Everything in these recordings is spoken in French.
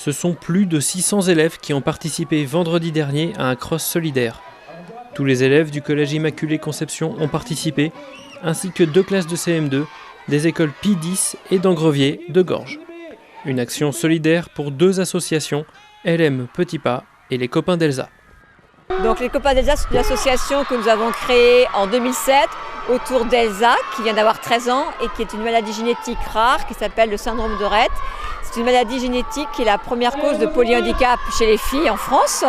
Ce sont plus de 600 élèves qui ont participé vendredi dernier à un cross solidaire. Tous les élèves du collège Immaculée Conception ont participé, ainsi que 2 classes de CM2, des écoles Pie 10 et d'Angrevier de Gorges. Une action solidaire pour 2 associations, LM Petit Pas et les Copains d'Elsa. Donc les Copains d'Elsa, c'est une association que nous avons créée en 2007 autour d'Elsa, qui vient d'avoir 13 ans et qui est une maladie génétique rare qui s'appelle le syndrome de Rett. C'est une maladie génétique qui est la première cause de polyhandicap chez les filles en France.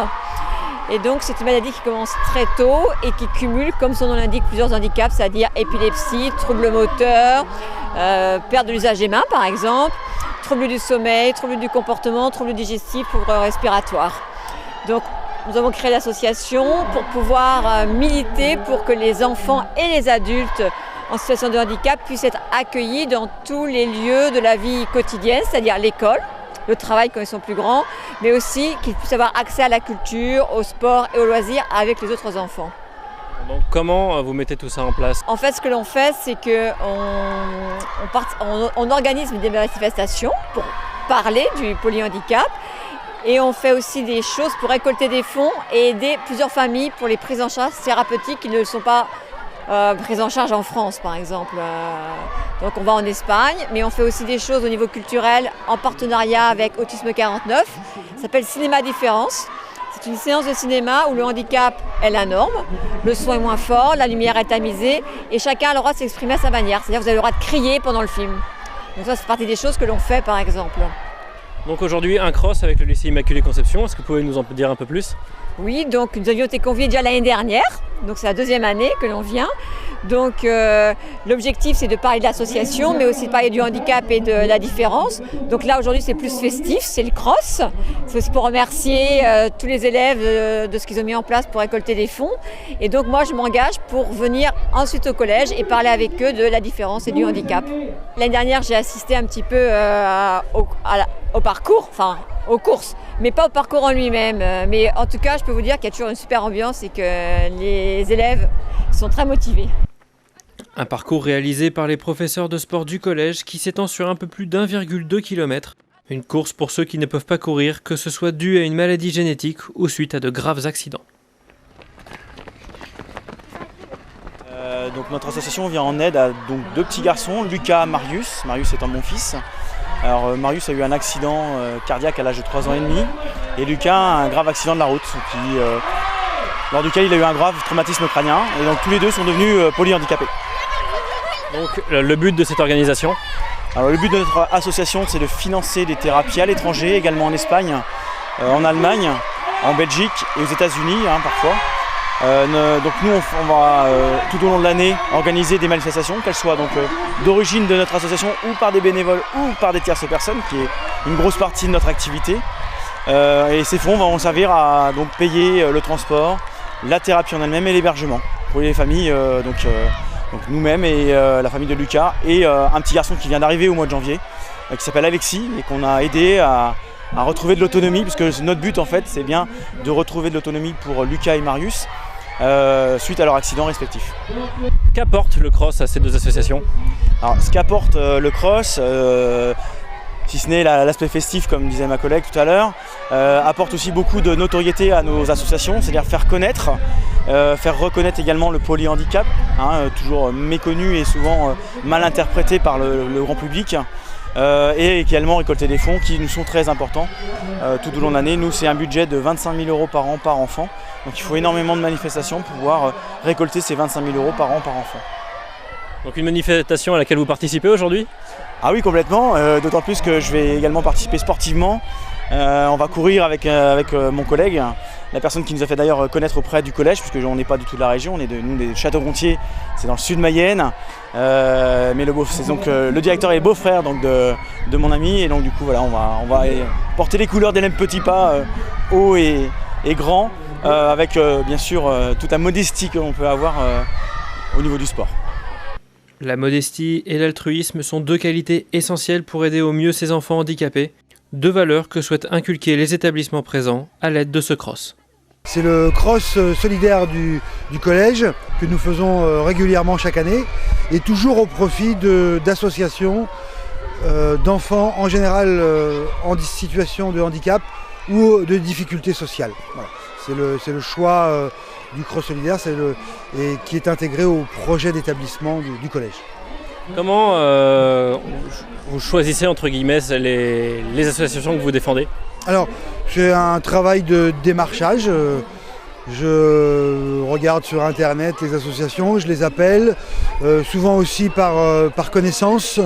Et donc c'est une maladie qui commence très tôt et qui cumule, comme son nom l'indique, plusieurs handicaps, c'est-à-dire épilepsie, troubles moteurs, perte de l'usage des mains par exemple, troubles du sommeil, troubles du comportement, troubles digestifs ou respiratoires. Donc nous avons créé l'association pour pouvoir militer pour que les enfants et les adultes en situation de handicap puissent être accueillis dans tous les lieux de la vie quotidienne, c'est-à-dire l'école, le travail quand ils sont plus grands, mais aussi qu'ils puissent avoir accès à la culture, au sport et aux loisirs avec les autres enfants. Donc comment vous mettez tout ça en place? En fait, ce que l'on fait, c'est qu'on organise des manifestations pour parler du polyhandicap et on fait aussi des choses pour récolter des fonds et aider plusieurs familles pour les prises en charge thérapeutiques qui ne sont pas prises en charge en France, par exemple. Donc on va en Espagne, mais on fait aussi des choses au niveau culturel en partenariat avec Autisme 49. Ça s'appelle Cinéma Différence. C'est une séance de cinéma où le handicap est la norme, le son est moins fort, la lumière est tamisée et chacun a le droit de s'exprimer à sa manière. C'est-à-dire que vous avez le droit de crier pendant le film. Donc ça, c'est partie des choses que l'on fait, par exemple. Donc aujourd'hui, un cross avec le lycée Immaculée Conception. Est-ce que vous pouvez nous en dire un peu plus? Oui, donc nous avions été conviés déjà l'année dernière, donc c'est la 2e année que l'on vient. Donc l'objectif c'est de parler de l'association, mais aussi de parler du handicap et de la différence. Donc là aujourd'hui c'est plus festif, c'est le cross. C'est aussi pour remercier tous les élèves de ce qu'ils ont mis en place pour récolter des fonds. Et donc moi je m'engage pour venir ensuite au collège et parler avec eux de la différence et du handicap. L'année dernière j'ai assisté un petit peu au parcours, enfin aux courses, mais pas au parcours en lui-même. Mais en tout cas, je peux vous dire qu'il y a toujours une super ambiance et que les élèves sont très motivés. Un parcours réalisé par les professeurs de sport du collège qui s'étend sur un peu plus d'1,2 km. Une course pour ceux qui ne peuvent pas courir, que ce soit dû à une maladie génétique ou suite à de graves accidents. Donc notre association vient en aide à 2 petits garçons, Lucas et Marius. Marius étant mon fils. Alors Marius a eu un accident cardiaque à l'âge de 3 ans et demi et Lucas a un grave accident de la route lors duquel il a eu un grave traumatisme crânien et donc tous les 2 sont devenus polyhandicapés. Donc le but de cette organisation? Alors, le but de notre association c'est de financer des thérapies à l'étranger, également en Espagne, en Allemagne, en Belgique et aux États-Unis parfois. Donc nous on va tout au long de l'année organiser des manifestations, qu'elles soient donc d'origine de notre association ou par des bénévoles ou par des tierces personnes, qui est une grosse partie de notre activité. Et ces fonds vont servir à donc payer le transport, la thérapie en elle-même et l'hébergement pour les familles, donc nous-mêmes et la famille de Lucas et un petit garçon qui vient d'arriver au mois de janvier qui s'appelle Alexis et qu'on a aidé à retrouver de l'autonomie, puisque notre but en fait c'est bien de retrouver de l'autonomie pour Lucas et Marius suite à leur accident respectif. Qu'apporte le cross à ces 2 associations? Alors ce qu'apporte le cross, si ce n'est l'aspect festif comme disait ma collègue tout à l'heure, apporte aussi beaucoup de notoriété à nos associations, c'est-à-dire faire connaître, faire reconnaître également le polyhandicap, toujours méconnu et souvent mal interprété par le grand public. Et également récolter des fonds qui nous sont très importants tout au long de l'année. Nous, c'est un budget de 25 000 € par an par enfant. Donc il faut énormément de manifestations pour pouvoir récolter ces 25 000 € par an par enfant. Donc une manifestation à laquelle vous participez aujourd'hui? Ah oui, complètement, d'autant plus que je vais également participer sportivement. On va courir avec mon collègue, la personne qui nous a fait d'ailleurs connaître auprès du collège, puisque on n'est pas du tout de la région, on est nous des Château-Gontier, c'est dans le sud de Mayenne. Mais c'est donc le directeur et le beau-frère donc de mon ami, et donc du coup voilà, on va porter les couleurs d'LM Petit Pas haut et grand, avec bien sûr toute la modestie que l'on peut avoir au niveau du sport. La modestie et l'altruisme sont 2 qualités essentielles pour aider au mieux ces enfants handicapés. 2 valeurs que souhaitent inculquer les établissements présents à l'aide de ce cross. C'est le cross solidaire du collège que nous faisons régulièrement chaque année et toujours au profit d'associations d'enfants en général en situation de handicap ou de difficultés sociales. Voilà. C'est le choix du CROSS solidaire et qui est intégré au projet d'établissement du collège. Comment vous choisissez entre guillemets les associations que vous défendez? Alors, c'est un travail de démarchage. Je regarde sur internet les associations, je les appelle, souvent aussi par connaissance,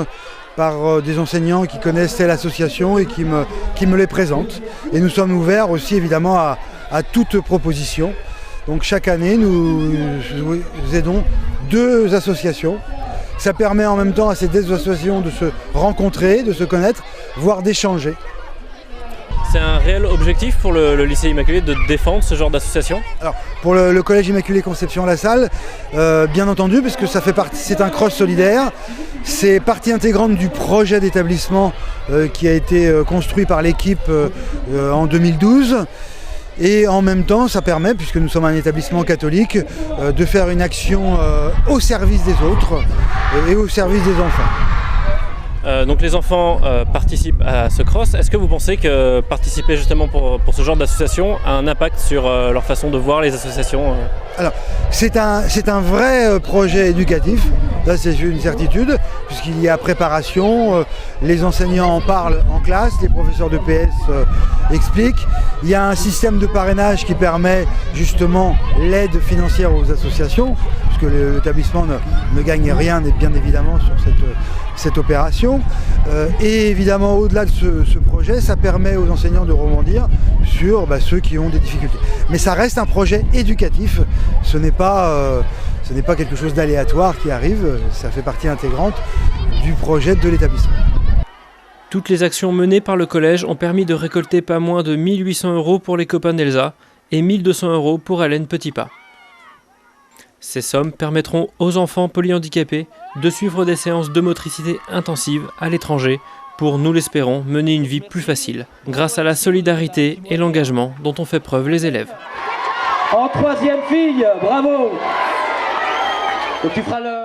par des enseignants qui connaissent telle association et qui me les présentent. Et nous sommes ouverts aussi évidemment à toute proposition. Donc chaque année nous aidons 2 associations. Ça permet en même temps à ces 2 associations de se rencontrer, de se connaître, voire d'échanger. C'est un réel objectif pour le lycée Immaculé de défendre ce genre d'association? Alors pour le collège Immaculé Conception La Salle, bien entendu, parce que ça fait partie, c'est un CROSS solidaire, c'est partie intégrante du projet d'établissement qui a été construit par l'équipe en 2012. Et en même temps, ça permet, puisque nous sommes un établissement catholique, de faire une action au service des autres et au service des enfants. Donc les enfants participent à ce CROSS. Est-ce que vous pensez que participer justement pour ce genre d'association a un impact sur leur façon de voir les associations? Alors, c'est un vrai projet éducatif, ça c'est une certitude, puisqu'il y a préparation, les enseignants en parlent en classe, les professeurs de PS expliquent. Il y a un système de parrainage qui permet justement l'aide financière aux associations, puisque l'établissement ne gagne rien, bien évidemment, sur cette opération. Et évidemment, au-delà de ce projet, ça permet aux enseignants de rebondir sur ceux qui ont des difficultés. Mais ça reste un projet éducatif, ce n'est pas quelque chose d'aléatoire qui arrive, ça fait partie intégrante du projet de l'établissement. Toutes les actions menées par le collège ont permis de récolter pas moins de 1 800 € pour les copains d'Elsa et 1 200 € pour Hélène Petitpas. Ces sommes permettront aux enfants polyhandicapés de suivre des séances de motricité intensive à l'étranger pour, nous l'espérons, mener une vie plus facile, grâce à la solidarité et l'engagement dont ont fait preuve les élèves. En 3e fille, bravo! Donc tu feras le...